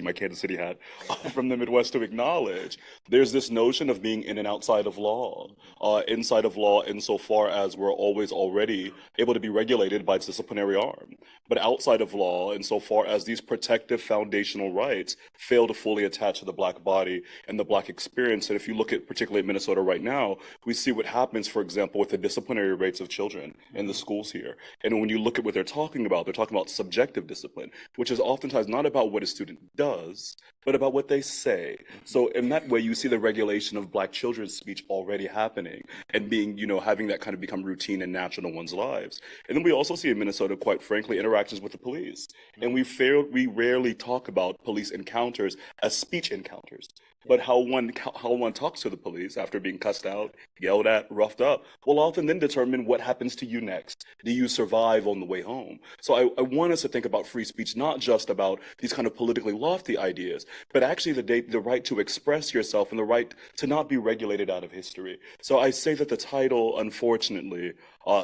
my Kansas City hat from the Midwest to acknowledge there's this notion of being in and outside of law, inside of law insofar as we're always already able to be regulated by its disciplinary arm, but outside of law insofar as these protective foundational rights fail to fully attach to the Black body and the Black experience. And if you look at particularly at Minnesota right now, we see what happens, for example, with the disciplinary rates of children in the schools here. And when you look at what they're talking about subjective discipline, which is oftentimes not about what a student does, but about what they say. So in that way, you see the regulation of Black children's speech already happening and being, having that kind of become routine and natural in one's lives. And then we also see in Minnesota, quite frankly, interactions with the police. And we rarely talk about police encounters as speech encounters. But how one talks to the police after being cussed out, yelled at, roughed up, will often then determine what happens to you next. Do you survive on the way home? So I want us to think about free speech, not just about these kind of politically lofty ideas, but actually the right to express yourself and the right to not be regulated out of history. So I say that the title, unfortunately,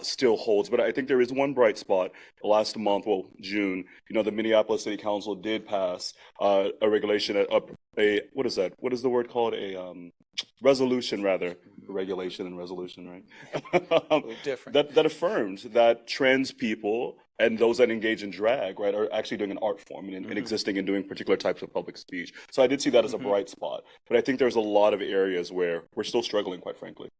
still holds, but I think there is one bright spot. Last month, well, June, the Minneapolis City Council did pass a regulation, what is that? What is the word called? A resolution, rather. Regulation and resolution, right? Different. That affirms that trans people and those that engage in drag, right, are actually doing an art form and existing and doing particular types of public speech. So I did see that as a bright spot. But I think there's a lot of areas where we're still struggling, quite frankly.